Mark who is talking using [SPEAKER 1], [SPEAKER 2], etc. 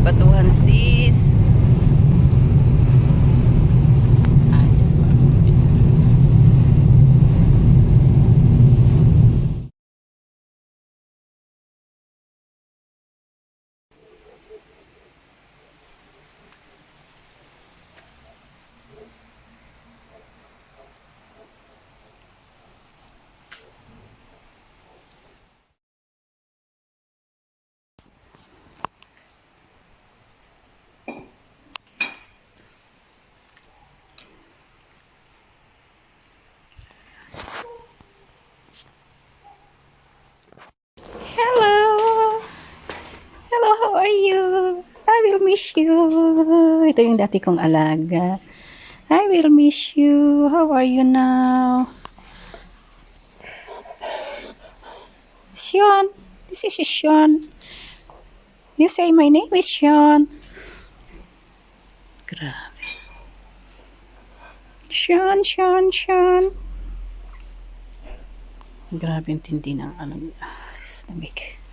[SPEAKER 1] batuhan sis. Ayos mo. Hello! Hello, how are you? I will miss you. Ito yung dati kong alaga. I will miss you. How are you now? Sean. This is Sean. You say my name is Sean. Grabe. Sean. Grabe yung tindi ng ano. Lamig.